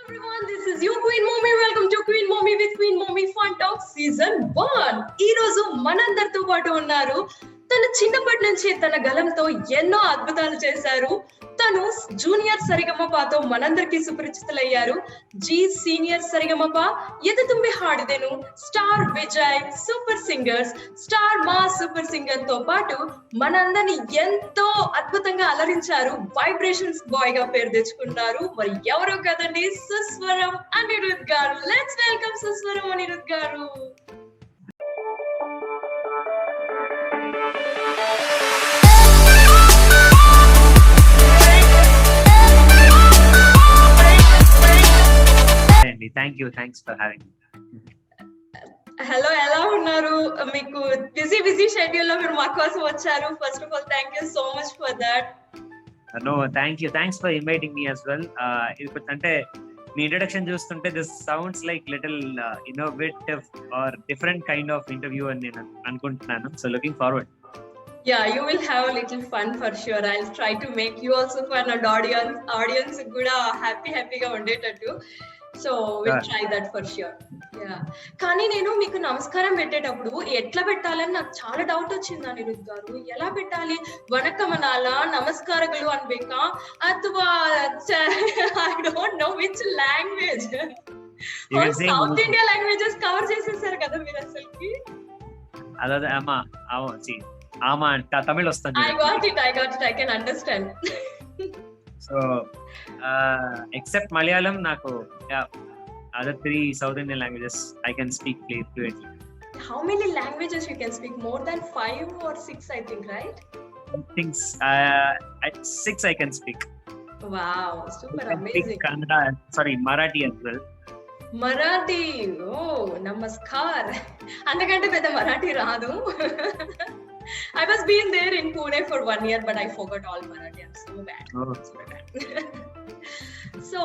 everyone, this is your Queen Mommy. Welcome to Queen Mommy with Queen Mommy Fun Talk Season 1. ఈ రోజు మనందరితో పాటు ఉన్నారు. తన చిన్నప్పటి నుంచి తన గలంతో ఎన్నో అద్భుతాలు చేశారు. తను జూనియర్ సరిగమపతో మనందరికీ సుపరిచితులయ్యారు. G senior Sarigamapa, Edhu Thumbi Haadidenu, star Vijay, super singers, star Maa super singer తో పాటు మనందరిని ఎంతో అద్భుతంగా అలరించారు. వైబ్రేషన్స్ బాయ్ గా పేరు తెచ్చుకున్నారు. మరి ఎవరో కదండి, సుస్వరం అనిరుద్ గారు. లెట్స్ వెల్కమ్ సుస్వరం అనిరుద్ గారు. Thanks for having me. Hello, ఎలా ఉన్నారు? మీకు బిజీ షెడ్యూల్ లో మీరు మా కోసం వచ్చారు. First of all thank you so much for that. No thanks for inviting me as well. ఇది అంటే మీ ఇంట్రడక్షన్ చూస్తుంటే this sounds like little innovative or different kind of interview అని నేను అనుకుంటున్నాను. So looking forward. Yeah, you will have a little fun for sure. I'll try to make you also fun and audience kuda happy ga undetattu. So we'll try that for sure. Yeah. కానీ నేను మీకు నమస్కారం పెట్టేటప్పుడు ఎట్లా పెట్టాలని నాకు చాలా doubt వచ్చింది అనిరుద్ గారు. ఎలా పెట్టాలి? వనకం అనాలా, నమస్కారములు అన్ಬೇಕಾ, ಅಥವಾ I don't no which language. South India languages cover చేసేసారు కదా మీరు అసలుకి. అదే ఆమా తమిళ్ వస్తుంది. I got it. I can understand. So except Malayalam, naku other three South Indian languages I can speak fluently. How many languages you can speak? More than 5 or 6, I think, right? I think 6 I can speak. Wow, super amazing. Kannada, Marathi as well. Marathi, oh, namaskar. Andakante pedda Marathi raadu. I was been there in Pune for 1 year, but I forgot all Marathi. I'm so bad. Oh. So bad. So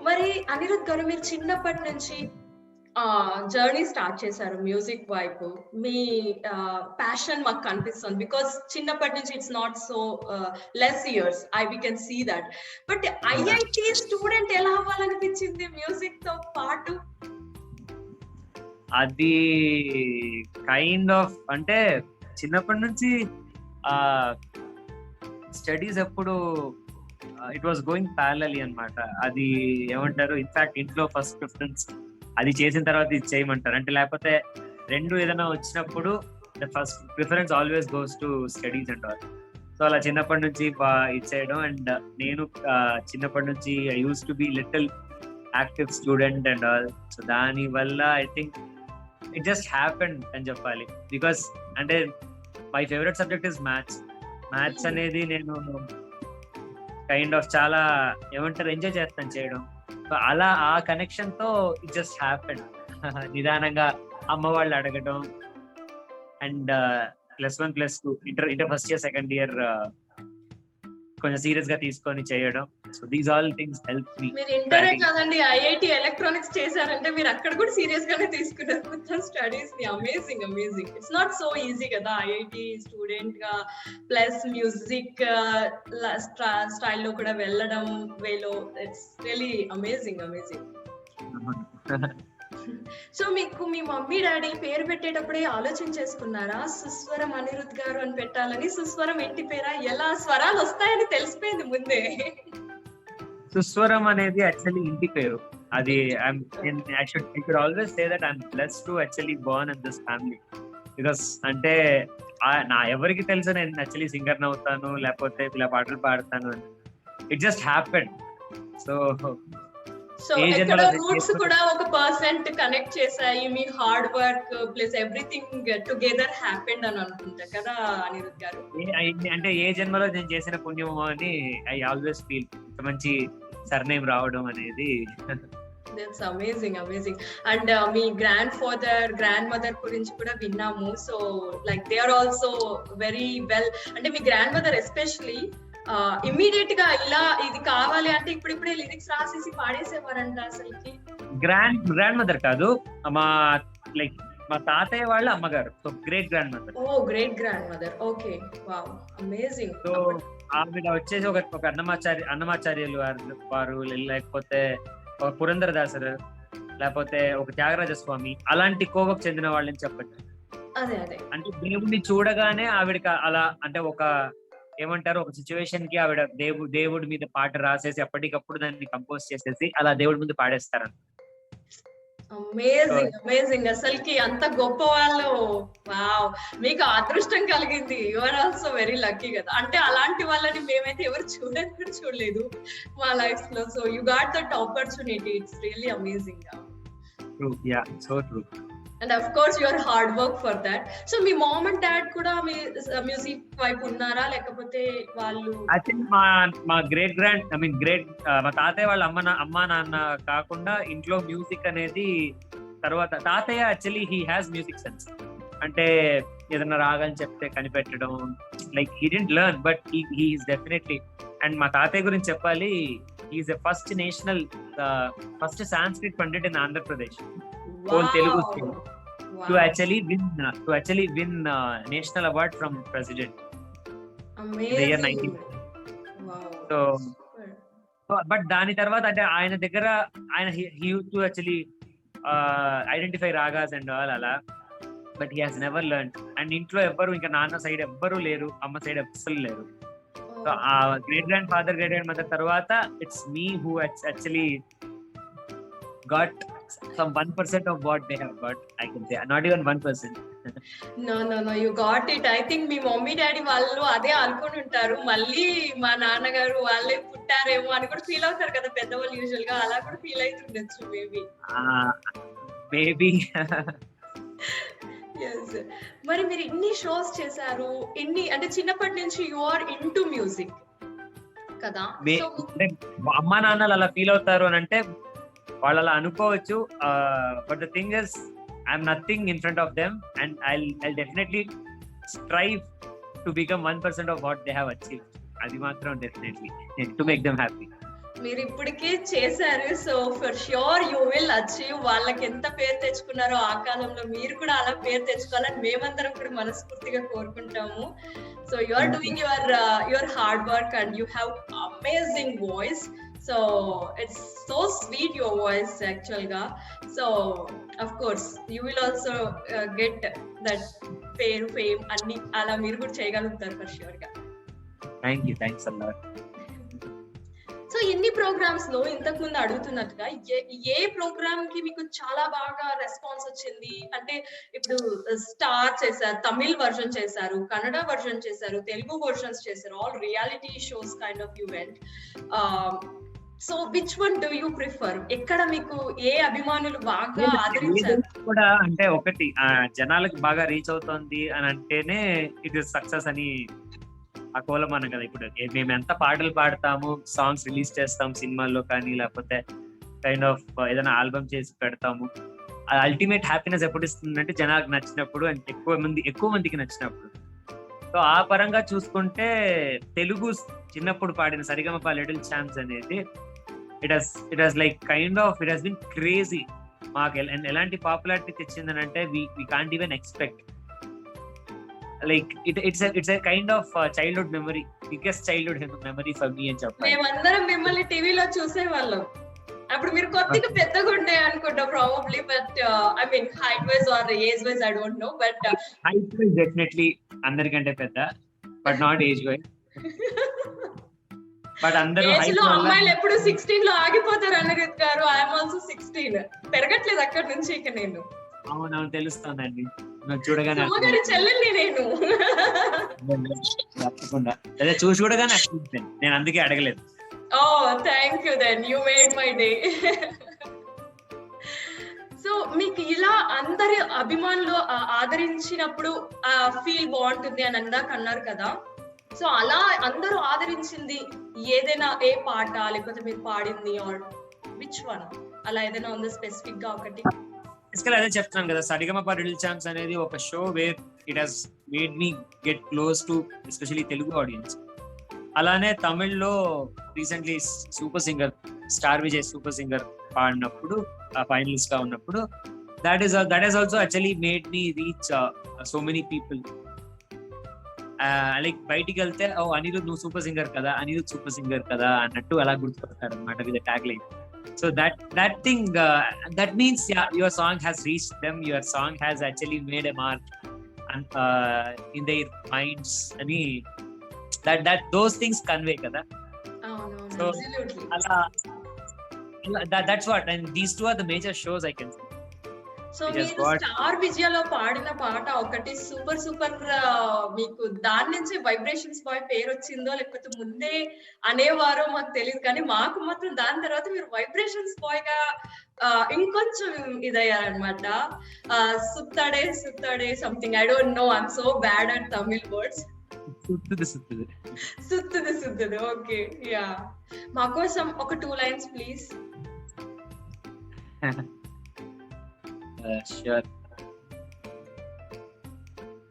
మరి అనిరుద్ గారు, మీరు చిన్నప్పటి నుంచి journey start చేశారు music వైపు. మీ passion మాకు కనిపిస్తుంది. Because చిన్నప్పటి నుంచి it's not so less years, we can see that. But IIT student ఎలా అవ్వాలనిపించింది మ్యూజిక్ తో పాటు? అది కైండ్ ఆఫ్ అంటే చిన్నప్పటి నుంచి స్టడీస్ ఎప్పుడు ఇట్ వాస్ గోయింగ్ ప్యారలీ అన్నమాట. అది ఏమంటారు, ఇన్ఫాక్ట్ ఇంట్లో ఫస్ట్ ప్రిఫరెన్స్ అది చేసిన తర్వాత ఇది చేయమంటారు. అంటే లేకపోతే రెండు ఏదైనా వచ్చినప్పుడు the first preference always goes to studies అంటారు. సో అలా చిన్నప్పటి నుంచి ఇచ్చేయడం. అండ్ నేను చిన్నప్పటి నుంచి I use to be little active student and all. So దాని వల్ల I think it just happened అని చెప్పాలి. బికాస్ అంటే my favourite subject is maths అనేది నేను కైండ్ ఆఫ్ చాలా ఏమంటారు ఎంజాయ్ చేస్తాను చేయడం. సో అలా ఆ కనెక్షన్ తో ఇట్ జస్ట్ హ్యాపెండ్. నిదానంగా అమ్మ వాళ్ళు అడగడం and +1 +2 inter first year second year కొంచెం సీరియస్ గా తీసుకొని చేయడం. So these all things help me. మీరు ఇంటరే కాదండి, ఐఐటి ఎలక్ట్రానిక్స్ చేశారంటే మీరు అక్కడ కూడా సీరియస్ గానే తీసుకున్నారు మొత్తం స్టడీస్ ని. Amazing. It's not so easy కదా ఐఐటి స్టూడెంట్ గా ప్లస్ మ్యూజిక్ స్టైల్లో కూడా వెళ్ళడం వేలో. It's really amazing. సో మీకు మీ మమ్మీ డాడీ పేరు పెట్టేటప్పుడే ఆలోచించేసుకున్నారా సుస్వరం అనిరుద్ గారు అని పెట్టాలని? సుస్వరం ఇంటి పేరా? ఎలా స్వరాలు వస్తాయని తెలిసిపోయింది ముందే? సుస్వరం అనేది యాక్చువల్లీ ఇంటి పేరు. అది I should always say that I'm blessed to actually born in this family. Because అంటే నా ఎవరికి తెలుసు నేను యాక్చువల్లీ సింగర్ అవుతాను లేకపోతే ఇలా పాటలు పాడతాను అని. It just happened. సో ఇక్కడ రూట్స్ కూడా ఒక పర్సెంట్ కనెక్ట్ చేశాయి. మీ hard work plus everything together happened అని అనుకుంటా కదా అనిరుద్ గారు? అంటే ఏ జన్మలో నేను చేసిన పుణ్యమో అని ఐ ఆల్వేస్ ఫీల్. మంచి సర్నేమ్ రావడం అనేది. That's amazing. అండ్ మీ గ్రాండ్ ఫాదర్ గ్రాండ్ మదర్ గురించి కూడా విన్నాము. So like they are also very well. అంటే మీ గ్రాండ్ మదర్ ఎస్పెషలీ ఇమ్మీడియట్ గా ఇలా ఇది కావాలి అంటే ఇప్పుడిప్పుడే లిరిక్స్ రాసేసి పాడేసేవారంట. అసలుకి గ్రాండ్ మదర్ కాదు, మా తాతయ్య వాళ్ళ అమ్మగారు. So great grandmother. Oh great grandmother. Okay, wow, amazing. So ఆవిడ వచ్చేసి ఒక అన్నమాచార్యులు వారు, లేకపోతే ఒక పురంధరదాసరు, లేకపోతే ఒక త్యాగరాజ స్వామి, అలాంటి కోవకు చెందిన వాళ్ళని చెప్పండి. అదే అదే అంటే దేవుడిని చూడగానే ఆవిడకి అలా అంటే ఒక ఏమంటారు, ఒక సిచ్యువేషన్ కి ఆవిడ దేవుడి మీద పాట రాసేసి అప్పటికప్పుడు దాన్ని కంపోజ్ చేసేసి అలా దేవుడి ముందు పాడేస్తారు. So amazing amazing. అసలుకి అంత గొప్ప వాళ్ళు. వావ్! మీకు ఆ అదృష్టం కలిగింది. You are also very lucky కదా. అంటే అలాంటి వాళ్ళని మేమైతే ఎవరు చూడని కూడా చూడలేదు మా లైఫ్స్ లో. So you got that opportunity. It's really amazing. True, yeah, so true. And of course your hard work for that. So me mom and dad కూడా మీ మ్యూజిక్ వైపు ఉన్నారా, లేకపోతే వాళ్ళు? ఐ థింక్ మా గ్రేట్ మా తాతయ్య వాళ్ళ అమ్మా నాన్న కాకుండా ఇంట్లో మ్యూజిక్ అనేది తర్వాత తాతయ్య actually he has music sense. అంటే ఏదైనా రాగని చెప్తే కనిపెట్టడం, like he didn't learn but he is definitely. And మా తాతయ్య గురించి చెప్పాలి, he's the first Sanskrit Pandit in Andhra Pradesh, whole Telugu state, to actually win national award from president in the year 19. So but దాని తర్వాత అంటే ఆయన దగ్గర he used to actually identify ragas and all అలా, but he has never learned. And ఇంట్లో ఎవ్వరు, ఇంకా నాన్న సైడ్ ఎవ్వరు లేరు, అమ్మ సైడ్ అస్సలు లేరు. సో ఆ great grandfather, great grandmother తర్వాత it's me who actually got some 1% of what they have got, I can say. Not even 1%. No, you got it. I think me mummy daddy వాళ్ళు అదే అనుకుని ఉంటారు, మళ్ళీ మా నాన్నగారు వాళ్ళే పుట్టారేమో అని కూడా ఫీల్ అవుతారు కదా పెద్దవాళ్ళు. యూజువల్ గా అలా కూడా ఫీల్ అవుతుండొచ్చు మేబీ. మరి మీరు ఇన్ని షోస్ చేశారు, అంటే చిన్నప్పటి నుంచి యు ఆర్ ఇంటూ మ్యూజిక్ కదా. అమ్మా నాన్నలు అలా ఫీల్ అవుతారు అని అంటే వాళ్ళు అలా అనుకోవచ్చు, but the thing is I'm nothing in front of them and I'll definitely strive to become 1% of what they have achieved. అది మాత్రం definitely to make them happy. మీరు ఇప్పటికే చేశారు, so for sure you will achieve. వాళ్ళకి ఎంత పేరు తెచ్చుకున్నారో ఆ కాలంలో మీరు కూడా అలా పేరు తెచ్చుకోవాలని మేమందరం కూడా మనస్ఫూర్తిగా కోరుకుంటాము. So you are doing your hard work and you have amazing voice. So it's so sweet your voice actually ga. So of course you will also get that fame anni ala meer kuda cheyagalugtaru for sure ga. Thanks a lot. So ఎన్ని programmes లో ఇంతకు ముందు అడుగుతున్నట్టుగా ఏ programme కి మీకు చాలా బాగా response వచ్చింది? అంటే ఇప్పుడు స్టార్ చేశారు, తమిళ్ వర్షన్ చేశారు, కన్నడ వర్షన్ చేశారు, తెలుగు వర్షన్స్ చేశారు, all reality shows kind of you went. So which one do you prefer? ఎక్కడ మీకు ఏ అభిమానులు బాగా ఆదరించారు? కూడా అంటే ఒకటి జనాలకు బాగా రీచ్ అవుతుంది అని అంటేనే ఇట్ ఇస్ సక్సెస్ అని ఆ కోలమానం కదా. ఇప్పుడు మేము ఎంత పాటలు పాడతాము, సాంగ్స్ రిలీజ్ చేస్తాం సినిమాల్లో కానీ, లేకపోతే కైండ్ ఆఫ్ ఏదైనా ఆల్బమ్ చేసి పెడతాము, అల్టిమేట్ హ్యాపీనెస్ ఎప్పుడు ఇస్తుందంటే జనాలకు నచ్చినప్పుడు అండ్ ఎక్కువ మందికి నచ్చినప్పుడు. సో ఆ పరంగా చూసుకుంటే తెలుగు చిన్నప్పుడు పాడిన సరిగమప లిటిల్ ఛాంప్స్ అనేది it has like kind of it has been crazy. మాకు ఎలాంటి పాపులారిటీ తెచ్చిందని అంటే we can't even expect. Like it's a kind of childhood memory, biggest childhood memory for me అని చెప్పాలి. మేమందరం మిమ్మల్ని టీవీలో చూసేవాళ్ళం. అప్పుడు మీరు కొద్దిగా పెద్దగా ఉండే అనుకుంటా probably, but I mean height wise or age wise I don't know, but height wise definitely అందరికంటే పెద్ద, but not age wise. But అందరూ ఏజ్ లో అమ్మాయిలు ఎప్పుడు 16 లో ఆగిపోతారు అనిరుద్ గారు. ఐఎమ్ ఆల్సో 16, పెరగట్లేదు అక్కడి నుంచి ఇక నేను. అవునవును తెలుస్తుందండి, చూడగానే అమ్మగారి చెల్లెల్ని నేను. తప్పకుండా అదే చూసి చూడగానే అనిపించింది, నేను అందుకే అడగలేదు. Oh, thank you then. You made my day. So మీకు ఇలా అందరి అభిమానులు ఆదరించినప్పుడు ఫీల్ బాగుంటుంది అని అందాక అన్నారు కదా. సో అలా అందరూ ఆదరించింది ఏదైనా ఏ పాట, లేకపోతే మీరు పాడింది, ఆర్ విచ్ వన్ అలా ఏదైనా ఉందా స్పెసిఫిక్ గా ఒకటి? అదే చెప్తున్నాను కదా, సరిగమప లిటిల్ ఛాంప్స్ అనేది ఒక show where it has made me get close to especially Telugu audience. అలానే తమిళ్లో recently super singer star Vijay super singer పాడినప్పుడు ఫైనలిస్ట్ గా ఉన్నప్పుడు that is also actually made me reach so many people. Like బయటికి వెళ్తే ఓ అనిరుద్ నువ్వు సూపర్ సింగర్ కదా, Anirudh super singer కదా అన్నట్టు అలా గుర్తుపడతారు అనమాట with tag line. So that thing, that means your song has reached them. Your song has actually made a mark in their minds. Ani that those things convey kada. అవునవును, So absolutely. that's what, and these two are the major shows I can see. So Which has మీరు got star విజయలో పాడిన పాట ఒకటి super super, మీకు దాని నుంచి vibrations bye పేరు వచ్చిందో లేకపోతే ముందే అనేవారో మాకు తెలియదు, కానీ మాకు మాత్రం దాని తర్వాత మీరు వైబ్రేషన్స్ బాయ్ గా ఇంకొంచెం ఇదయ్యారనమాట. సుత్తడే సుత్తడే something, I don't know, I'm so bad at Tamil words. సుత్తుది సుత్తుది సుత్తుది, ఓకే, యా. మా కోసం ఒక 2 lines ప్లీజ్. sure.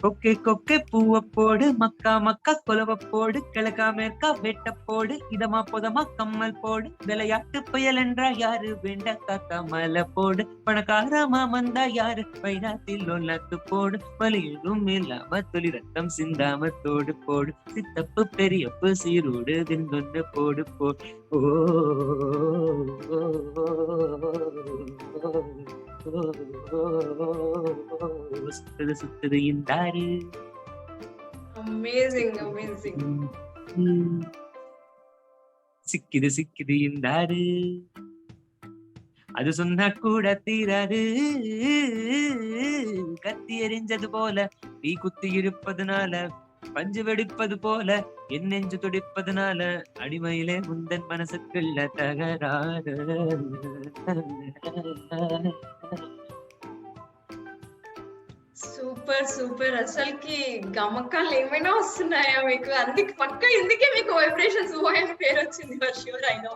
கொக்கே கொக்கே பூவ போடு, மக்கா மக்கா கொலவ போடு, கிழக்கா மேற்கா வெட்ட போடு, இதமா பொதமா கம்மல் போடு, விளையாட்டு புயல் என்றா யாரு, வெண்டக்கா கமல போடு, பணக்கார மாமந்தா யாரு, பைனாத்தில் ஒல்லத்து போடு, வலியும் இல்லாம துளி ரத்தம் சிந்தாம தோடு போடு, சித்தப்பு பெரியப்பு சீரோடு விந்தொன்னு போடு போடு. சுத்தது சுத்தது இந்தாரு. Amazing amazing. சிக்கிது சிக்கிது இந்தாரு, அது சொன்னா கூட தீராது, கத்தி எரிஞ்சது போல தீ குத்தி இருப்பதுனால, பஞ்சு வெடிப்பது போல என் நெஞ்சு துடிப்பதுனால, அடிமையிலே முந்தன் மனசுக்குள்ள தகராறு. సూపర్ సూపర్, అసలుకి గమకాలు ఏమైనా వస్తున్నాయా మీకు? అందుకే పక్కా ఇందుకే మీకు వైబ్రేషన్స్ అని పేరు వచ్చింది. For sure, I know.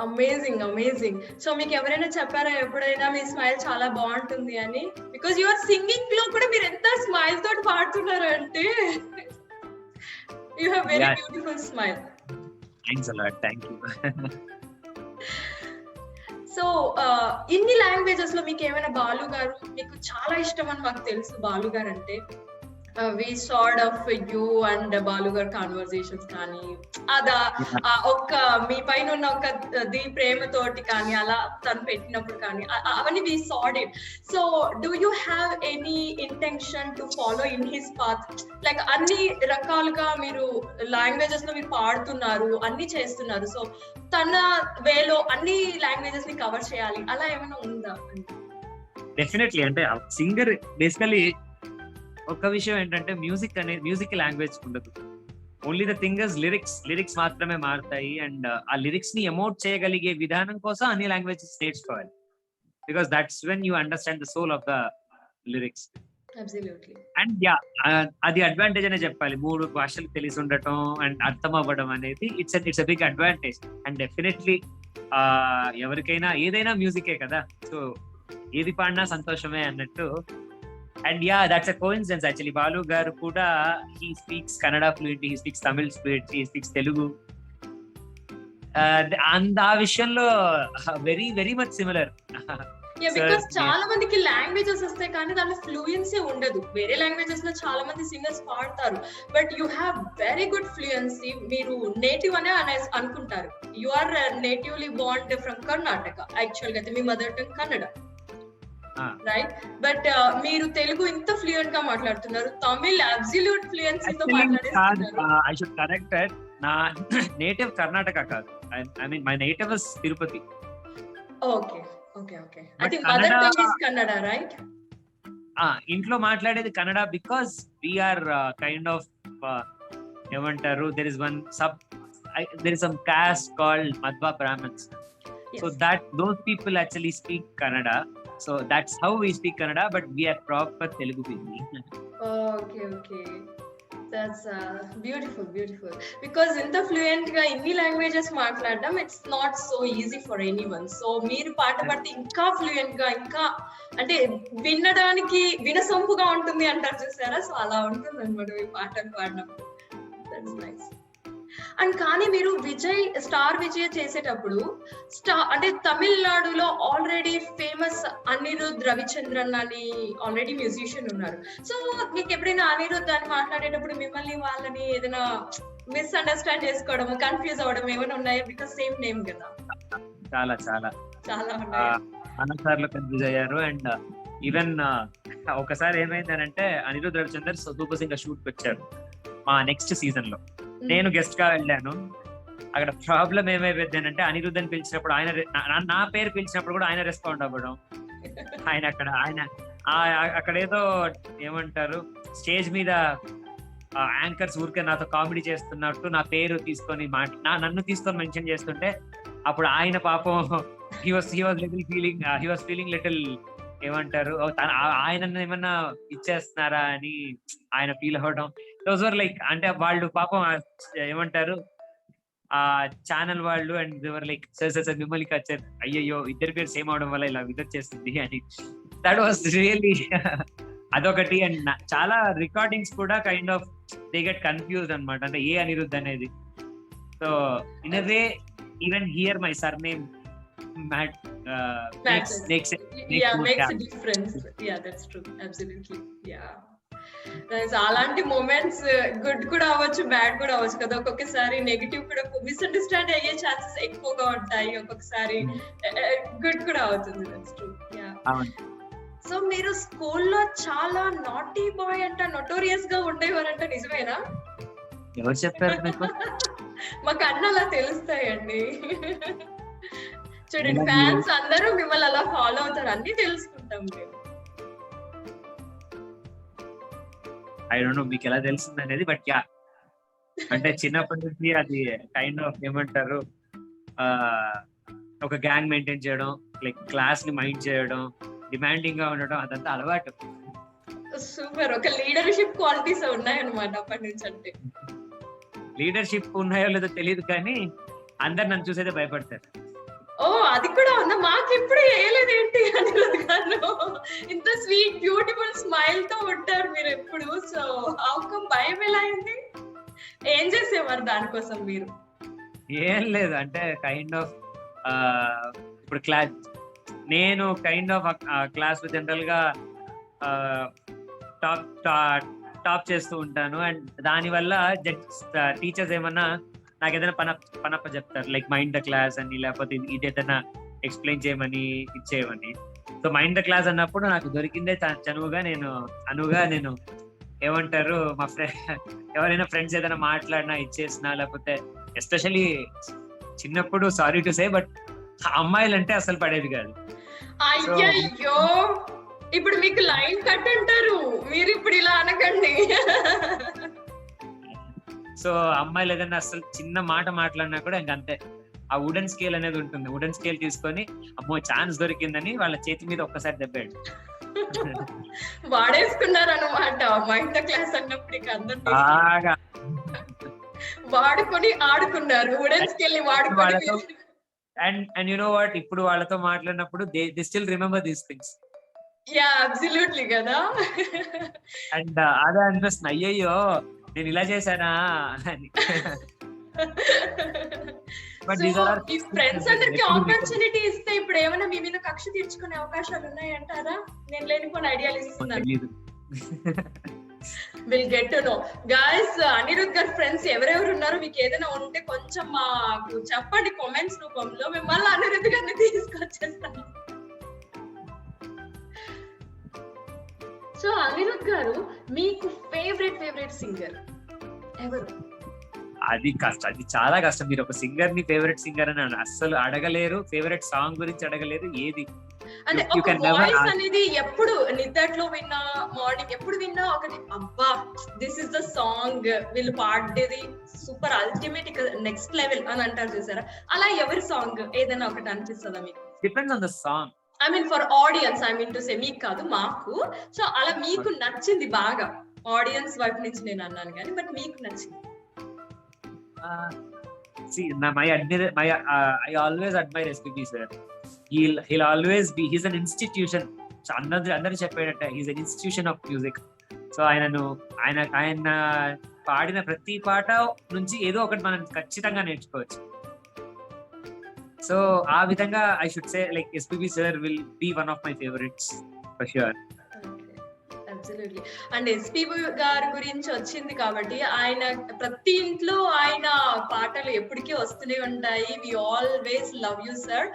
Amazing amazing. So మీకు ఎవరైనా చెప్పారా ఎప్పుడైనా మీ స్మైల్ చాలా బాగుంటుంది అని? బికాజ్ యువర్ సింగింగ్ లో కూడా మీరు ఎంత స్మైల్ తోటి పాడుతున్నారు అంటే, you have very beautiful smile. Thanks a lot, thank you. So ఇన్ని లాంగ్వేజెస్ లో మీకు ఏమైనా బాలు గారు మీకు చాలా ఇష్టం అని మాకు తెలుసు. బాలు గారు అంటే we sort of you and Balu garu conversations కానీ, అదా ఒక మీ పైన ఉన్న ఒక ప్రేమతోటి కానీ, అలా తను పెట్టినప్పుడు కానీ, అవన్నీ we sort it. So do you have any intention to follow in his path? Like అన్ని రకాలుగా మీరు లాంగ్వేజెస్ లో మీరు పాడుతున్నారు, అన్ని చేస్తున్నారు, సో తన వేలో అన్ని లాంగ్వేజెస్ ని కవర్ చేయాలి, అలా ఏమైనా ఉందా? డెఫినెట్లీ. అంటే సింగర్ బేసికలీ ఒక విషయం ఏంటంటే, మ్యూజిక్ అనేది మ్యూజిక్ లాంగ్వేజ్ ఉండదు. Only the thing is lyrics మాత్రమే మారుతాయి. అండ్ ఆ లిరిక్స్ ని ఎమోట్ చేయగలిగే విధానం కోసం అన్ని లాంగ్వేజెస్ నేర్చుకోవాలి. Because that's when you understand the soul of the lyrics. And అది అడ్వాంటేజ్ అనే చెప్పాలి. 3 భాషలు తెలిసి ఉండటం అండ్ అర్థం అవ్వడం అనేది it's a big advantage. And definitely ఎవరికైనా ఏదైనా మ్యూజికే కదా, సో ఏది పాడినా సంతోషమే అన్నట్టు. And yeah, that's a coincidence actually. Balu garu kuda, he speaks Kannada fluently, he speaks Tamil fluently, he speaks Telugu, and aa vishayamlo very very much similar. Yeah, because చాలా మందికి languages వస్తాయి కానీ దాని fluency ఉండదు. వేరే languages లో చాలా మంది సింగర్స్ పాడతారు, but you have very good fluency. మీరు నేటివ్ అనే అనుకుంటారు. You are natively born from Karnataka. Actual గా మీ mother tongue Kannada, right? But మీరు తెలుగు ఇంత ఫ్లూయెంట్ గా మాట్లాడుతున్నారు, తమిళ్ అబ్సల్యూట్ ఫ్లూయెన్సీతో మాట్లాడేస్తున్నారు. I should correct it. నా నేటివ్ కర్ణాటక కాదు. I mean my native is Tirupati. Okay. I think mother tongue is Kannada, right? ఇంట్లో మాట్లాడేది Kannada because we are kind of ఏమంటారు, there is some caste called Madhva Brahmins. Yes. So those people actually speak Kannada. So that's how we speak Kannada, but we are proper Telugu people. Okay. That's beautiful. Because ఇంత fluent గా ఇన్ని languages మాట్లాడడం, it's not so easy for anyone. So మీరు పాట పాడితే ఇంకా fluent గా, ఇంకా అంటే వినడానికి వినసొంపుగా ఉంటుంది అంటారు చూసారా, సో అలా ఉంటుంది అన్నమాట మీ పాటలు పాడినప్పుడు. That's nice. అండ్ కానీ మీరు స్టార్ విజయ్ చేసేటప్పుడు అంటే తమిళనాడులో ఆల్రెడీ ఫేమస్ అనిరుద్ రవిచంద్రన్ అని ఆల్రెడీ మ్యూజిషియన్ ఉన్నారు. సో మీకు ఎప్పుడైనా అనిరుద్ అని మాట్లాడేటప్పుడు మిమ్మల్ని వాళ్ళని ఏదైనా మిస్అండర్స్టాండ్ చేసుకోవడం, కన్ఫ్యూజ్ అవ్వడం ఏమైనా ఉన్నాయా? బికాస్ సేమ్ నేమ్ కదా. చాలా చాలా చాలా ఉన్నాయి. అన్నసార్లు కన్ఫ్యూజ్ అయ్యారు. అండ్ ఈవెన్ ఒకసారి ఏమైందనంటే Anirudh Ravichander super singer shoot వచ్చారు మా నెక్స్ట్ సీజన్ లో. నేను గెస్ట్ గా వెళ్ళాను. అక్కడ ప్రాబ్లం ఏమైపోయింది అంటే అనిరుద్ అని పిలిచినప్పుడు ఆయన నా పేరు పిలిచినప్పుడు కూడా ఆయన రెస్పాండ్ అవ్వడం. ఆయన అక్కడ ఏదో ఏమంటారు స్టేజ్ మీద యాంకర్స్ ఊరికే నాతో కామెడీ చేస్తున్నట్టు నా పేరు తీసుకొని నన్ను తీసుకొని మెన్షన్ చేస్తుంటే అప్పుడు ఆయన పాపం హీ వాస్ ఫీలింగ్ లిటిల్ ఏమంటారు ఆయన ఏమన్నా ఇచ్చేస్తున్నారా అని ఆయన ఫీల్ అవ్వడం. దోస్ వర్ లైక్ అంటే వాళ్ళు పాపం ఏమంటారు ఆ ఛానల్ వాళ్ళు అండ్ దేవర్ లైక్ సార్ మిమ్మల్ని కచ్చారు, అయ్యయ్యో ఇద్దరి పేరు సేమ్ అవడం వల్ల ఇలా విదొచ్చేస్తుంది అని. దట్ వాస్ రియల్లీ అదొకటి. అండ్ చాలా రికార్డింగ్స్ కూడా kind of they get confused అన్నమాట, అంటే ఏ అనిరుద్ధ్ అనేది. So in a way even here my sir name makes a difference. Yeah, that's true. Absolutely. Yeah. అలాంటి మూమెంట్స్ గుడ్ కూడా అవ్వచ్చు, బ్యాడ్ కూడా అవ్వచ్చు కదా. ఒక్కొక్కసారి నెగిటివ్ కూడా మిస్అండర్స్టాండ్ అయ్యే ఛాన్సెస్ ఎక్కువగా ఉంటాయి, ఒక్కొక్కసారి గుడ్ కూడా అవుతుంది. That's true. యా. సో మీరు స్కూల్లో చాలా నాటీ బాయ్ అంట, నోటోరియస్ గా ఉండేవారంట, నిజమేనా? ఎవరు చెప్పారు మీకు? మాకు అన్న అలా తెలుస్తాయండి. చూడండి, ఫ్యాన్స్ అందరూ మిమ్మల్ని అలా ఫాలో అవుతారు, అన్ని తెలుసుకుంటాం మేము. ఐ డోంట్ నో మీకు ఎలా తెలిసింది అనేది, బట్ యా అంటే చిన్నప్పటి నుంచి అది కైండ్ ఆఫ్ ఏమంటారు ఒక గ్యాంగ్ మెయింటైన్ చేయడం, లైక్ క్లాస్ ని మైండ్ చేయడం, డిమాండింగ్ గా ఉండడం, అదంతా అలవాటు. సూపర్. ఒక లీడర్షిప్ క్వాలిటీస్ ఉన్నాయన్నమాట అప్పటి నుంచి. అంటే లీడర్షిప్ ఉన్నాయో లేదో తెలియదు కానీ అందరు నన్ను చూసేదే భయపడతారు. ఓ, అది కూడా ఉందా? మాకు ఎప్పుడు వేయలేదు ఏంటి అనిరుద్ గారు. ఇంత స్వీట్ బ్యూటిఫుల్ స్మైల్ తో ఉంటారు మీరు ఎప్పుడు. సో అవుక భయం ఎలా అయింది? ఏం చేసేవారు దానికోసం మీరు? ఏం లేదు, అంటే కైండ్ ఆఫ్ ఇప్పుడు నేను కైండ్ ఆఫ్ క్లాస్ లో జనరల్ గా టాప్ చేస్తూ ఉంటాను. అండ్ దాని వల్ల టీచర్స్ ఏమన్నా నాకు ఏదైనా పనప్ప చెప్తారు, లైక్ మైండ్ ద క్లాస్ అని, లేకపోతే ఇది ఏదైనా ఎక్స్ప్లెయిన్ చేయమని ఇచ్చేయమని. సో మైండ్ ద క్లాస్ అన్నప్పుడు నాకు దొరికిందే అనువుగా నేను ఏమంటారు మా ఎవరైనా ఫ్రెండ్స్ ఏదైనా మాట్లాడినా ఇచ్చేసినా, లేకపోతే ఎస్పెషల్లీ చిన్నప్పుడు సారీ టు సే బట్ అమ్మాయిలు అంటే అసలు పడేది కాదు. అయ్యో, ఇప్పుడు మీకు లైన్ కట్ అంటారు, మీరు ఇప్పుడు ఇలా అనకండి. సో అమ్మాయిలు ఏదైనా అసలు చిన్న మాట మాట్లాడినా కూడా ఇంకంతే, ఆ వుడెన్ స్కేల్ అనేది ఉంటుంది, వుడెన్ స్కేల్ తీసుకొని అమ్మో ఛాన్స్ దొరికిందని వాళ్ళ చేతి మీద ఒక్కసారి దెబ్బాడు. వాడేసుకున్నారు అన్నమాట మైండ్ క్లాస్ అన్నప్పుడు. అందరూ బాగా వాడుకొని ఆడుకున్నారు, వుడెన్ స్కేల్ ని వాడుకొని. అండ్ యు నో వాట్, ఇప్పుడు వాళ్ళతో మాట్లాడినప్పుడు they still remember these things. Yeah, absolutely కదా. అండ్ అదే అనిపిస్తుంది, అయ్యయ్యో నేను ఇలా చేశానా అని. ఈ ఫ్రెండ్స్ అందరికి ఆపర్చునిటీ ఇస్తే ఇప్పుడు ఏమైనా మీ మీద కక్ష తీర్చుకునే అవకాశాలు ఉన్నాయంటారా? నేను లేనిపోయిన ఐడియాలు ఇస్తున్నాను. Will get to know. Guys, Anirudh గారి ఫ్రెండ్స్ ఎవరెవరు ఉన్నారో మీకు ఏదైనా ఉంటే కొంచెం మాకు చెప్పండి కామెంట్స్ రూపంలో, మిమ్మల్ని అనిరుద్ గారిని తీసుకొచ్చేస్తాను. సో అనిరుద్ గారు, మీకు ఫేవరెట్ సింగర్ ఎవరు? అది కష్టం, అది చాలా కష్టం. మీరు ఒక సింగర్ ని ఫేవరెట్ సింగర్ అని అస్సలు అడగలేరు, ఫేవరెట్ సాంగ్ గురించి అడగలేరు, ఏది అంటే ఒక వాయిస్ అనేది ఎప్పుడు నిద్దట్లో విన్నా, మార్నింగ్ ఎప్పుడు విన్నా ఒకటి, అబ్బా దిస్ ఇస్ ద సాంగ్, వీళ్ళు పాడేది సూపర్ అల్టిమేట్, నెక్స్ట్ లెవెల్ అని అంటారు చూసారా, అలా ఎవరి సాంగ్ ఏదైనా ఒకటి అనిపిస్తుందా మీకు? Depends on the song. I mean for audience, I mean to say, మీకు కాదు మాకు. సో అలా మీకు నచ్చింది బాగా, ఆడియన్స్ వైపు నుంచి నేను అన్నాను కానీ, బట్ మీకు నచ్చింది? I always admire SPB sir. He'll always be, he's an institution. అందరూ చెప్పేటట్టే he's an institution of music. So ఆయన పాడిన ప్రతి పాట నుంచి ఏదో ఒకటి మనం ఖచ్చితంగా నేర్చుకోవచ్చు. సో ఆ విధంగా I should say like SPB sir will be one of my favorites for sure. Absolutely. And SPB గారి గురించి వచ్చింది కాబట్టి ఆయన ప్రతి ఇంట్లో ఆయన పాటలు ఎప్పటికీ వస్తూనే ఉంటాయి. We always love you sir.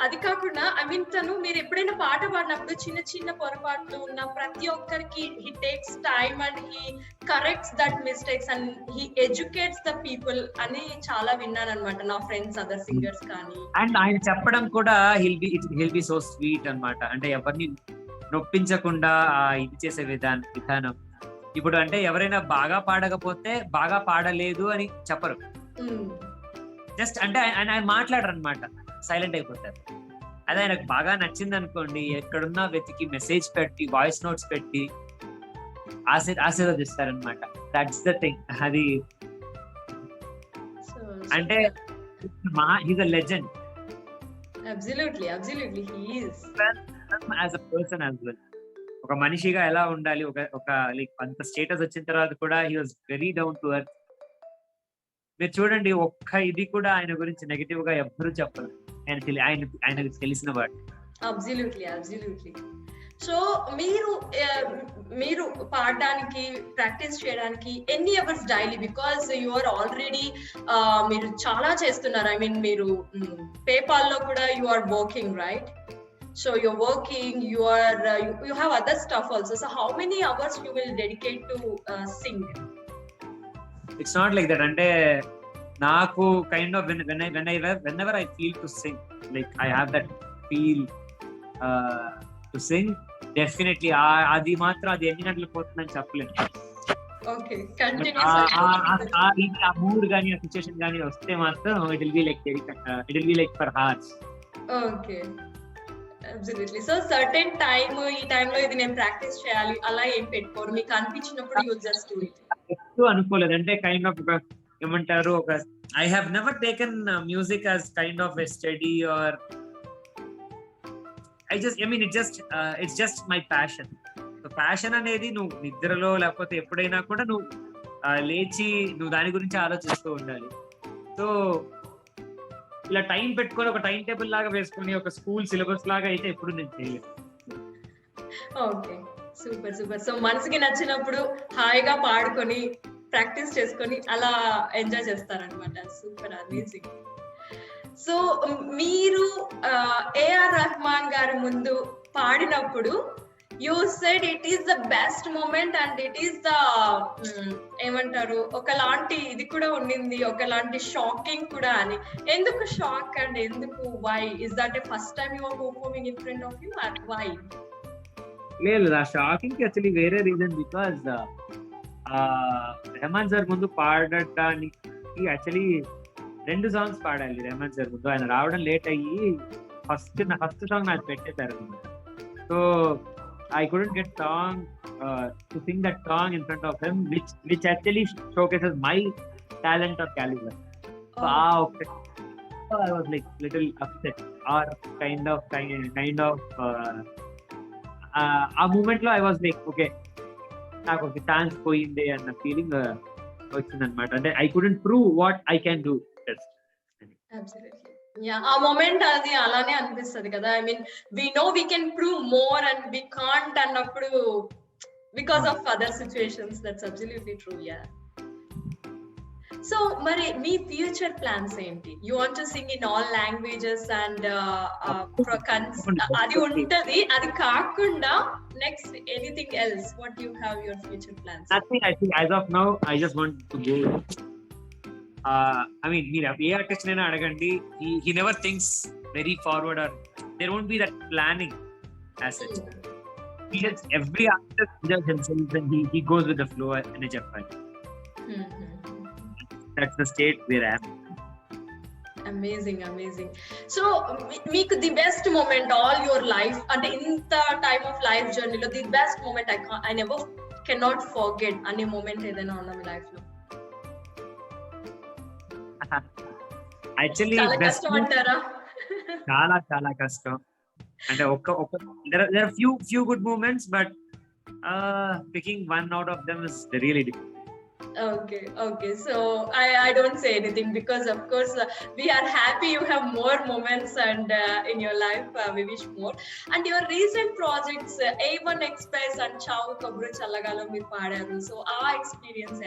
అది కాకుండా ఐ మీన్ తను మీరు ఎప్పుడైనా పాట పాడినప్పుడు చిన్న చిన్న పొరపాట్లు ఉన్న ప్రతి ఒక్కరికి he takes time and he corrects that mistakes and he educates the people అని చాలా విన్నానన్నమాట. నా ఫ్రెండ్స్ అదర్ సింగర్స్ కానీ. అండ్ ఆయన చెప్పడం కూడా హిల్ బి సో స్వీట్ అన్నమాట. అంటే ఎవరిని నొప్పించకుండా ఇది చేసే విధానం. ఇప్పుడు అంటే ఎవరైనా బాగా పాడకపోతే బాగా పాడలేదు అని చెప్పరు. జస్ట్ అంటే ఆయన మాట్లాడరు అనమాట, సైలెంట్ అయిపోతారు. అదే ఆయనకు బాగా నచ్చింది అనుకోండి, ఎక్కడున్నా వెతికి మెసేజ్ పెట్టి వాయిస్ నోట్స్ పెట్టి ఆశీర్వదిస్తారనమాట. That's the thing. అది అంటే he's a legend. Absolutely he is as a person as well. ఒక మనిషిగా ఎలా ఉండాలి, ఒక లైక్ అంత స్టేటస్ వచ్చిన తర్వాత కూడా he was very down to earth. మీరు చూడండి, ఒక్క ఇది కూడా ఆయన గురించి నెగటివ్ గా ఎవ్వరూ చెప్పరు. ఆయనకు తెలిసిన వాడు. అబ్సల్యూట్లీ. సో మీరు పాడడానికి ప్రాక్టీస్ చేయడానికి ఎన్ని hours daily? Because you are already మీరు చాలా చేస్తున్నారు. ఐ మీన్ మీరు పేపాల్ లో కూడా you are working, right? So you're working, you have other stuff also. So how many hours you will dedicate to sing? It's not like that. Ante naaku kind of whenever I feel to sing, like I have that feel to sing, definitely adi matra adi enni gantalaku pothundani cheppalenu. Okay, continuously aa mood gaani aa situation gaani vaste matram it will be like for hours. Okay. Absolutely. So certain time, ఈ time లో ఇది నేను practice చేయాలి అలా ఏం పెట్టుకోరు, మీకు అనిపించినప్పుడు యు జస్ట్ డు ఇట్. ఎక్కువ అనుకోలేదు. అంటే కైండ్ ఆఫ్ ఏమంటారు, I have never taken music as kind of a study or it's just my passion. Passion అనేది నువ్వు నిద్రలో లేకపోతే ఎప్పుడైనా కూడా నువ్వు లేచి నువ్వు దాని గురించి ఆలోచిస్తూ ఉండాలి. సో ఇలా టైం పెట్టుకొని ఒక టైం టేబుల్ లాగా వేసుకుని ఒక స్కూల్ సిలబస్ లాగా అయితే ఎప్పుడు నేను చేయలేదు. Okay, super. సో మనసుకి నచ్చినప్పుడు హాయిగా పాడుకొని ప్రాక్టీస్ చేసుకొని అలా ఎంజాయ్ చేస్తారనమాట. Super, amazing. సో మీరు ఏఆర్ రెహమాన్ గారి ముందు పాడినప్పుడు you said it is the best moment and it is the ఏమంటారు, ఒకలాంటి ఇది కూడా ఉండింది, ఒకలాంటి షాకింగ్ కూడా అని. ఎందుకు షాక్ అండ్ ఎందుకు why? Is that a first time you are performing in front of you and why? లేదు, ఆ షాకింగ్ కి యాక్చువల్లీ వేరే రీజన్. బికాజ్ రెహమాన్ సార్ ముందు పాడటానికి యాక్చువల్లీ 2 సాంగ్స్ పాడాలి రెహమాన్ సార్ ముందు. ఆయన రావడం లేట్ అయ్యి ఫస్ట్ సాంగ్ నాకు పెట్టేశారు అనమాట. So I couldn't get to sing that song in front of him, which actually showcases my talent or caliber. So I was like little upset or kind of ఆ moment లో I was like okay, నాకు ఒక chance పోయింది అన్న feeling వచ్చిందనమాట. అంటే I couldn't prove what I can do. Absolutely. Yeah, ఆ moment అది అలానే అనిపిస్తది కదా. I mean we know we can prove more and we can't అన్నప్పుడు because of other situations. That's absolutely true. Yeah. So మరి మీ ఫ్యూచర్ ప్లాన్స్ ఏంటి? You want to sing in all languages and అది ఉంటది. అది కాకుండా next anything else? What you have your future plans? Nothing. I think as of now I just want to go. I mean, మీరు ఏ artist అయినా అడగండి, he never thinks very forward or there won't be that planning as such. Every artist does himself and he goes with the flow అని చెప్పాలి. That's the state where I am. Amazing. So మీకు the best moment all your life, అంటే ఇంత time of life జర్నీలో the best moment I never cannot forget అనే మూమెంట్ ఏదైనా ఉందా మీ లైఫ్ లో? యాక్చువల్లీ చాలా కష్టం. అంటే there are few good moments, but picking one out of them is really difficult. Okay. So I don't say anything because of course we are happy you have more moments and in your life we wish more. And your recent projects A1 Express and Chavu Kabru Challagalo మీరు పాడారు. So ఆ experience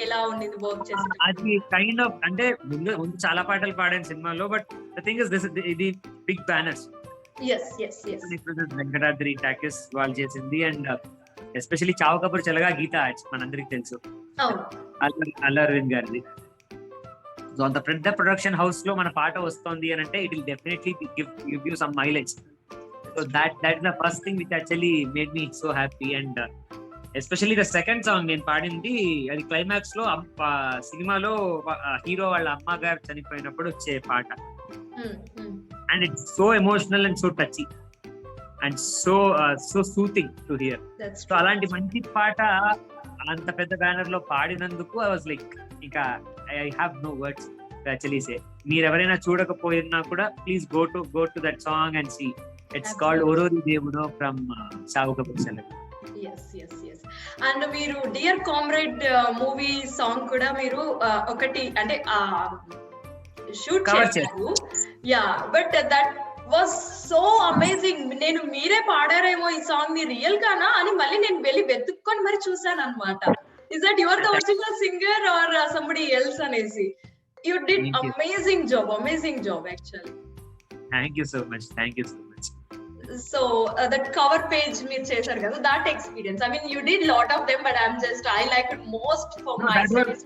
ఎలా ఉంది work చేసి? అది kind of అంటే ముందు చాలా పాటలు పాడాను సినిమాలో, but the thing is this ఇది big banners. yes Venkatadri talkies వాళ్ళు చేసింది, అండ్ ఎస్పెషల్లీ చావు కబూర్ చల్లగా గీత మనందరికి తెలుసు, అల్లు అరవింద్ గారిది. సో అంత పెద్ద ప్రొడక్షన్ హౌస్ లో మన పాట వస్తుంది అని అంటే it will definitely give you some mileage. So that is the first thing which actually made me so happy. And especially the second song నేను పాడింది అది క్లైమాక్స్ లో సినిమాలో హీరో వాళ్ళ అమ్మగారు చనిపోయినప్పుడు వచ్చే పాట. And it's so emotional and so touchy and so soothing to hear. So అలాంటి మంచి పాట అంత పెద్ద బ్యానర్ లో పాడినందుకు ఐ వాజ్ లైక్, ఇంకా I have no words actually say. మీరు ఎవరైనా చూడకపోయినా కూడా please go to that song and see. It's called Orori Devudo from Chaavu Kaburu Challaga. yes and మీరు డియర్ కామ్రేడ్ మూవీ సాంగ్ కూడా మీరు ఒకటి అంటే షూట్ చేశారు. Yeah, but that was so amazing. నేను మీరే పాడారేమో ఈ సాంగ్ ని రియల్ గానా అని మళ్ళీ నేను వెళ్ళి వెతుక్కొని మరి చూసాను అనమాట. Is that your the original singer or somebody else అనేసి? You did amazing job actually. Thank you so much. So that cover page మీరు చేశారు కదా, that experience, I mean you did lot of them but I like it most for myself.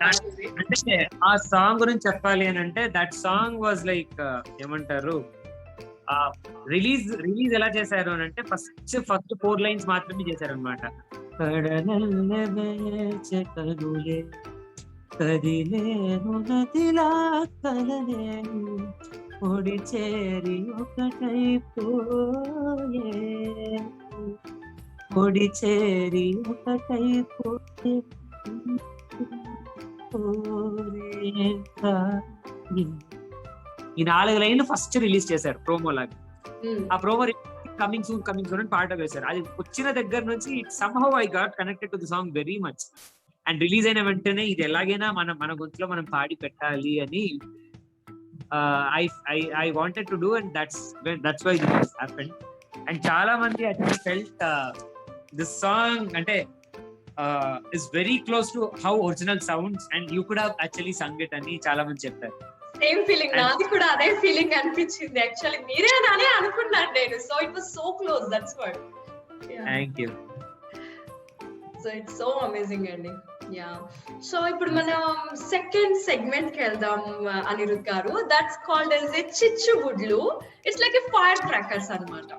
అంటే ఆ song గురించి చెప్పాలి అని అంటే that song was like ఏమంటారు, రిలీజ్ ఎలా చేశారు అని అంటే ఫస్ట్ 4 లైన్స్ మాత్రమే చేశారు అనమాట. ఒడి చేరి ఒకటైపోయే ఈ 4 లైన్లు ఫస్ట్ రిలీజ్ చేశారు ప్రోమో లాగా. ఆ ప్రోమో కమింగ్ సూన్ అని పాట వేశారు. అది వచ్చిన దగ్గర నుంచి somehow I got connected to the song very much. And release అయిన వెంటనే ఇది ఎలాగైనా మన గొంతులో మనం పాడి పెట్టాలి అని I wanted to do, and that's why this happened. And చాలా మంది actually felt this song ante is very close to how original sounds and you could have actually sung it అని చాలా మంది చెప్పారు. సేమ్ ఫీలింగ్ నాది కూడా, అదే feeling అనిపించింది యాక్చువల్లీ. మీరే అని అనుకున్నాను నేను. So it was so close, that's what. Thank you. So it's so amazing అండి. యా, సో ఇప్పుడు మనం సెకండ్ సెగ్మెంట్ కి వెళ్దాం Anirudh garu. That's called as a చిచ్చుబుడ్లు. It's like a fire crackers అన్నమాట.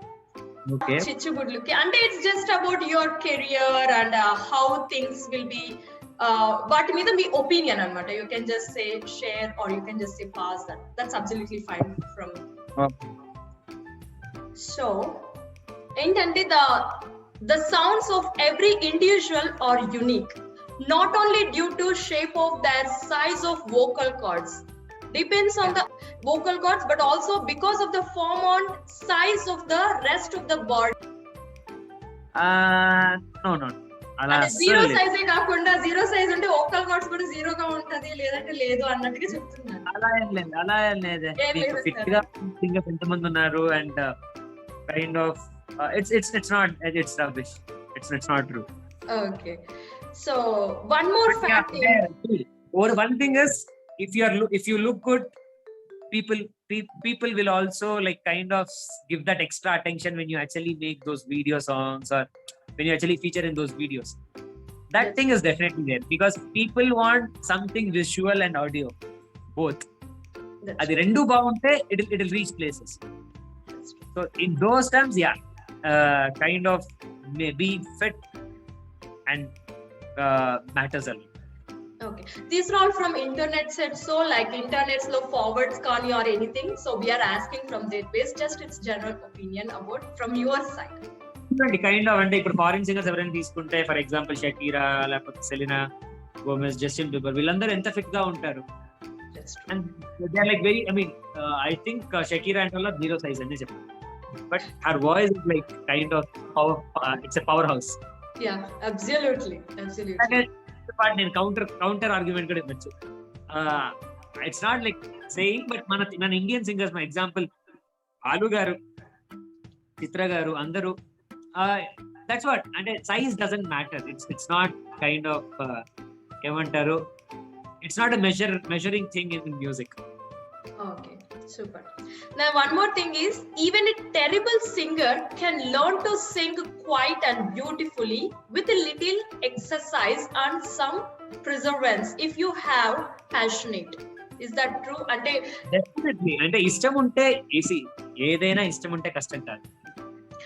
చిచ్చుబుడ్లుకి అంటే it's just about your career and how things will be, వాటి మీద మీ ఒపీనియన్ అన్నమాట. You can just say share or you can just say pass. That's absolutely fine from. So ఏంటంటే the sounds of every individual are unique, not only due to shape of their size of vocal cords, depends on the vocal cords, but also because of the form and size of the rest of the body. No అలా zero size కాకుండా zero size ఉంటే vocal cords కూడా zero గా ఉంటది లేదంటే లేదు అన్నట్టుగా చెప్తున్నారు. అలా ఏం లేదు. ఫిట్ గా ఎంతమంది ఉన్నారు and kind of it's rubbish. It's not true. Okay, so one more fact. Or one thing is, if you look good, people will also like kind of give that extra attention when you actually make those video songs or when you actually feature in those videos. That thing is definitely there because people want something visual and audio both. Adi rendu baagunte it'll reach places. So in those terms, yeah, kind of maybe fit and matters a lot. Okay, these are all from internet set, so like internet's low forwards kani or anything, so we are asking from that base, just its general opinion about from your side. Kind of ante ippudu foreign singers evaraina teeskunte for example Shakira lepothe Selena Gomez, Justin Bieber, villandaru enta fit ga untaru and they are like very, I mean I think Shakira and all zero size ane chepparu, but her voice is like kind of power, it's a powerhouse. Yeah, absolutely. పాటు నేను counter argument కూడా ఇవ్వచ్చు. It's not like saying, but మన Indian singers మా example ఆలు గారు, చిత్ర గారు, అందరూ that's what. అంటే size doesn't matter. It's not kind of ఏమంటారు, it's not measuring thing in music. Okay, super. Now one more thing is, even a terrible singer can learn to sing quiet and beautifully with a little exercise and some perseverance if you have passionate. Is that true? అంటే definitely, అంటే ఇష్టం ఉంటే easy, ఏదైనా ఇష్టం ఉంటే కష్టం కాదు.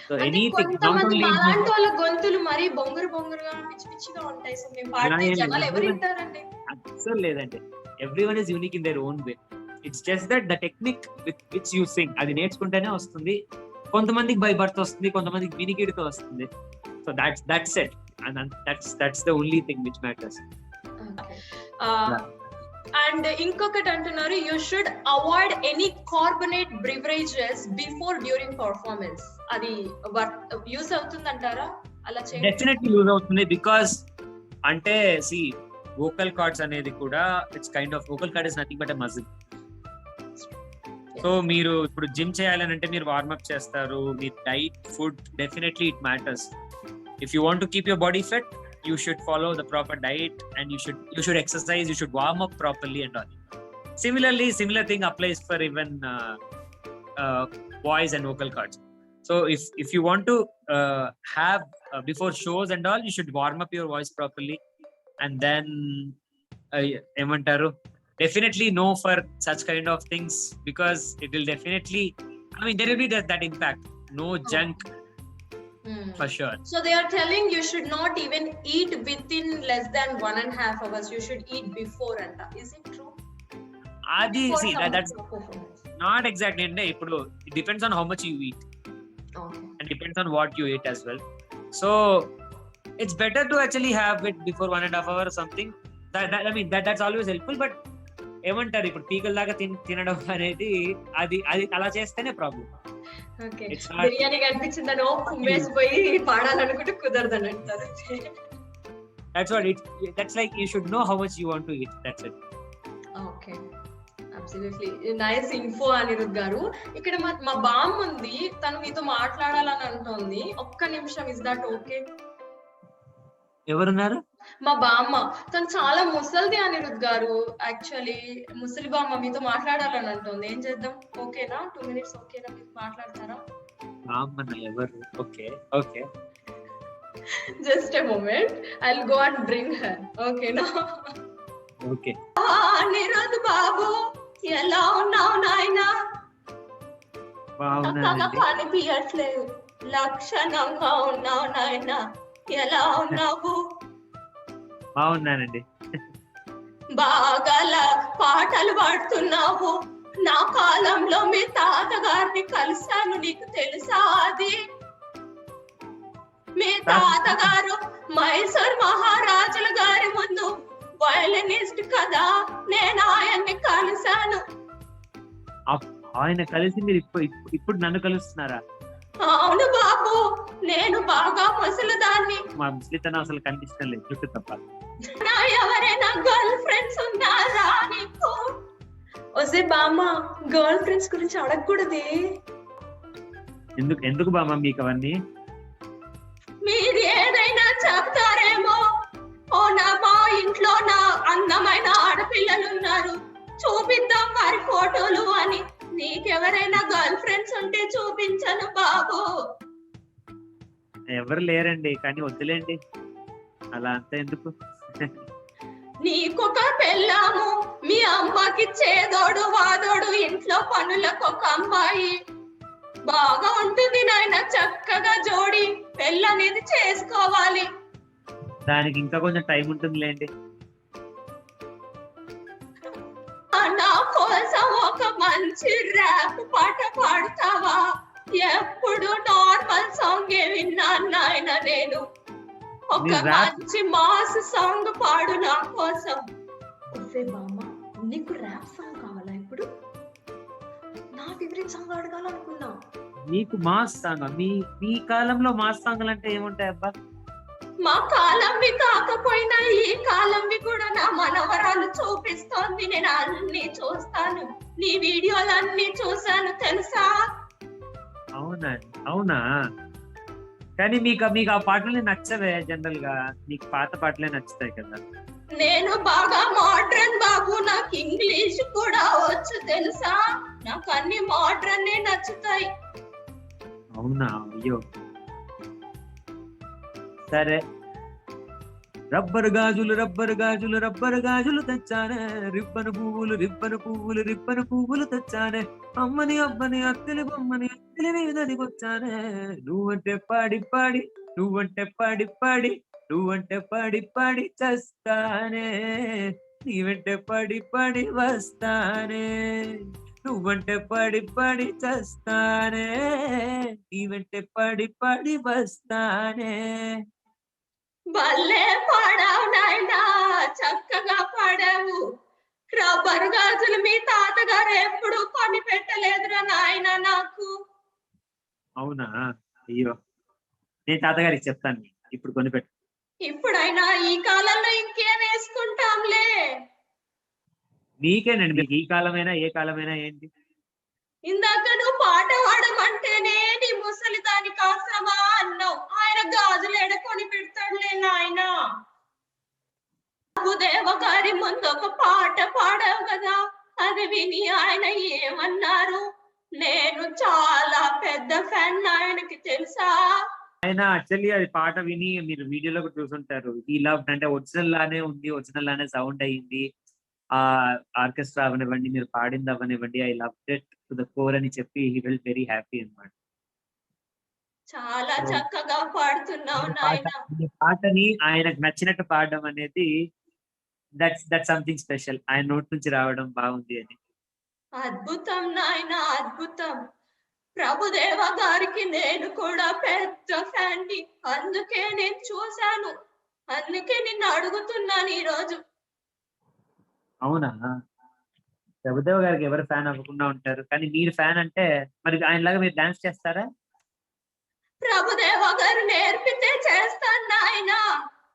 So anything, కొంతమంది అలాంటి వాళ్ళ గొంతులు మరి బొంగురుగా పిచ్చి పిచ్చిగా ఉంటాయి. సో మేము పాడితే జనాలు ఎవరు వింటారండి? అసలు లేదండి, everyone is unique in their own way. It's just that the technique with which you sing, అది నేర్చుకుంటేనే వస్తుంది. కొంతమందికి బై బర్త్ వస్తుంది, కొంతమందికి వినికిడితో వస్తుంది. So that's it, and that's the only thing which matters. And ఇంకొకటి అంటున్నారు, you should avoid any carbonate beverages before during performance. అది యూస్ అవుతుంది అంటారా? అలా చేయండి. డెఫినెట్లీ యూజ్ అవుతుంది, బికాస్ అంటే సి వోకల్ కార్డ్స్ అనేది కూడా it's kind of, vocal cord is nothing but a muscle. So మీరు ఇప్పుడు జిమ్ చేయాలని అంటే మీరు వార్మప్ చేస్తారు, మీ diet, food, definitely it matters. If you want to keep your body fit, you should follow the proper diet, and you should exercise, you should warm up properly and all. Similar thing applies for even voice and vocal cords. So if you want to have before shows and all, you should warm up your voice properly, and then emantaru, definitely no for such kind of things, because it will definitely, I mean, there will be that impact. No junk. For sure. So they are telling you should not even eat within less than 1.5 hours. You should eat before anta. Is it true? Adi, see, that's not exactly. Ippudu it depends on how much you eat. Okay. And depends on what you eat as well. So it's better to actually have it before 1.5 hours or something. I mean that's always helpful, but ఏమంటారు ఇప్పుడు పీకల దాకా తినడం అనేది అది అలా చేస్తేనే problem. Okay, biryani కనిపించిందని కుమ్మేసిపోయి పాడాలనుకుంటే కుదరదని అంటారు. That's like you should know how much you want to eat. That's it. Okay, absolutely nice info Anirudh గారు. ఇక్కడ మా బామ్ ఉంది, తను మీతో మాట్లాడాలని అంటోంది. ఒక్క నిమిషం, ఇస్ దట్ ఓకే? ఎవరున్నారు? మా బామ్మ, తను చాలా ముసలిది అనిరుద్ గారు. యాక్చువల్లీ ముసలి బామ్మ మీతో మాట్లాడాలని అంటుంది. ఏం చేద్దాం? ఓకేనా? 2 minutes ఓకేనా? మీరు మాట్లాడతారా? ఎవరు? Okay okay, just a moment, I will go and bring her. ఓకేనా? ఓకే. అనిరుద్ బాబు, ఎలా ఉన్నావు నాయనా? కనిపించట్లేదు, లక్షణంగా ఉన్నావు నాయనా. ఎలా ఉన్నావు? బాగున్నానండి. బాగా పాటలు పాడుతున్నావు. నా కాలంలో మీ తాతగారిని కలిశాను, నీకు తెలుసా అది? మీ తాతగారు మైసూర్ మహారాజుల గారి ముందు వయలినిస్ట్ కదా, నేను ఆయన్ని కలిశాను. ఆయన కలిసి మీరు ఇప్పుడు నన్ను కలుస్తున్నారా? అవును బాబు, నేను బాగా ముసలిదాన్ని. మా ముసలితనం అసలు కనిపిస్తాం లేదు, చుట్టూ తప్ప. ఎవరైనా గర్ల్ ఫ్రెండ్స్ ఉన్నారా నీకు? వస్తే బామ్మ, గర్ల్ ఫ్రెండ్స్ గురించి అడగకూడదే. ఎందుకు బామ్మ మీకు అవన్నీ? మీరు ఏదైనా చెప్తారేమో. మా ఇంట్లో నా అందమైన ఆడపిల్లలు ఉన్నారు, చూపిద్దాం వారి ఫోటోలు అని. నీకెవరైనా గర్ల్ ఫ్రెండ్స్ ఉంటే చూపించను బాబు. ఎవరు లేరండి, కానీ వద్దులేండి, అలా అంతా ఎందుకు. నీకొక పెళ్ళాము, మీ అమ్మకి చేదోడు వాదోడు, ఇంట్లో పనులకు ఒక అమ్మాయి. బాగా ఉంటుంది నాయన, చక్కగా జోడి పెళ్ళనేది చేసుకోవాలి. దానికి ఇంకా కొంచెం టైం ఉంటుందిలేండి. నా కోసం ఒక మంచి ర్యాప్ పాట పాడతావా? ఎప్పుడు నార్మల్ సాంగ్ విన్నాను నాయన నేను. ఒక మంచి మాస్ సాంగ్ పాడు నా కోసం. బామ్మ, నీకు ర్యాప్ సాంగ్ కావాలా ఇప్పుడు? నా ఫేవరెట్ సాంగ్ అడగాలనుకున్నా. నీకు మాస్ సాంగ్? మీ కాలంలో మాస్ సాంగ్ అంటే ఏముంటాయి అబ్బా? మా కాలంవి కాకపోయినా ఈ కాలంవి కూడా నా మనవరాలు చూపిస్తోంది. నేను అన్ని చూస్తాను. నీ వీడియోలన్నీ చూసాను తెలుసా? అవునా? అవునా? కానీ మీకు ఆ పాటలు నచ్చవే జనరల్ గా, మీకు పాత పాటలే నచ్చుతాయి కదా. నేను బాగా మోడ్రన్ బాబు, నాకు ఇంగ్లీష్ కూడా వచ్చు తెలుసా? నాకు అన్ని మోడ్రన్ నచ్చుతాయి. అవునా? అయ్యో సరే. రబ్బరు గాజులు రబ్బరు గాజులు రబ్బరు గాజులు తెచ్చానే, రిబ్బను పువ్వులు రిబ్బను పువ్వులు రిబ్బను పువ్వులు తెచ్చానే, అమ్మని అబ్బని అత్తలి బొమ్మని అత్తలి మీదనికొచ్చానే, నువ్వంటే పాడి పాడి నువ్వంటే పాడి పాడి నువ్వంటే పాడి పాడి చస్తానే, నీ వెంటే పాడి పాడి వస్తానే, నువ్వంటే పాడి పాడి చస్తానే, నీ వెంటే పాడి పాడి వస్తానే. భలే పాడావు నాయనా, చక్కగా పాడావు. రబ్బరు గాజులు మీ తాతగారు ఎప్పుడు కొని పెట్టలేదురా నాయనా నాకు. అవునా? అయ్యో నేను తాతగారికి చెప్తాను ఇప్పుడు కొనిపెట్టు. ఇప్పుడైనా ఈ కాలంలో ఇంకేం వేసుకుంటాంలే. మీకేనండి, మీకు ఈ కాలమైనా ఏ కాలమైనా ఏంటి. ఇందాక నువ్వు పాట పాడమంటేనే నీ ముసలి దానికి అవసరమా అన్నావు. ఆయన గాజులు ఎడ కొని పెడతాడులే నాయన. ప్రభుదేవ గారి ముందు ఒక పాట పాడావు కదా, అది విని ఆయన ఏమన్నారు? నేను చాలా పెద్ద ఫ్యాన్ ఆయనకి తెలుసా? ఆయన యాక్చువల్లీ అది పాట విని మీరు వీడియోలో కూడా చూసుంటారు. ఈ లవ్ అంటే ఒరిజినల్ లానే ఉంది, ఒరిజినల్ లానే సౌండ్ అయ్యింది. ఆ ఆర్కెస్ట్రా అవనివ్వండి, మీరు పాడింది అవనివ్వండి, I love it to the core అని చెప్పి హీ ఫెల్ట్ వెరీ హ్యాపీ అన్నమాట. చాలా సో చక్కగా పాడుతున్నావు నాయన. ఈ పాటని ఆయనకు నచ్చినట్టు పాడడం అనేది దట్స్ సంథింగ్ స్పెషల్. ఆయన నోటి నుంచి రావడం బాగుంది అని. అద్భుతం నాయన, అద్భుతం. ప్రభుదేవ గారికి నేను కూడా పెద్ద ఫ్యాన్ ని, అందుకే నేను చూశాను. అందుకే నిన్ను అడుగుతున్నాను ఈ రోజు. అవునా? ప్రభుదేవ గారికి ఎవరు ఫ్యాన్ అవ్వకుండా ఉంటారు, కానీ మీరు ఫ్యాన్ అంటే మరి ఆయనలాగా మీరు డాన్స్ చేస్తారా? ప్రభుదేవ గారు నేర్పితే చేస్తాను నాయన.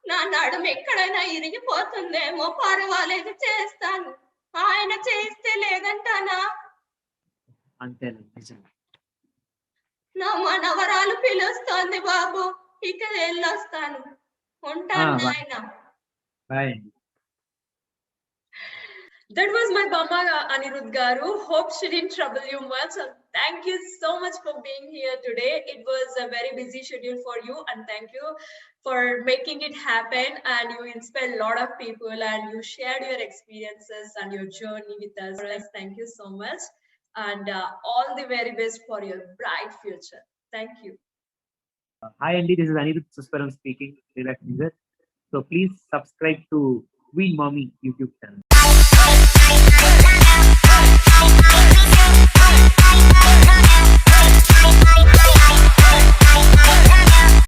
నా నడుము ఎక్కడైనా ఇరిగిపోతుందేమో పర్వాలేదు, చేస్తాను. ఆయన చేయిస్తే లేదంటానా? అంతేనండి, నిజం. నా మనవరాలు పిలుస్తోంది బాబు, ఇక వెళ్ళొస్తాను. ఉంటాను నాయన. బాయ్ అండి. That was my Bama Anirudh Garu. Hope she didn't trouble you much. And thank you so much for being here today. It was a very busy schedule for you, and thank you for making it happen. And you inspired a lot of people, and you shared your experiences and your journey with us. Thank you so much, and all the very best for your bright future. Thank you. Hi Andy, this is Anirudh Susparam speaking, Relax User. So please subscribe to Queen Mommy YouTube channel.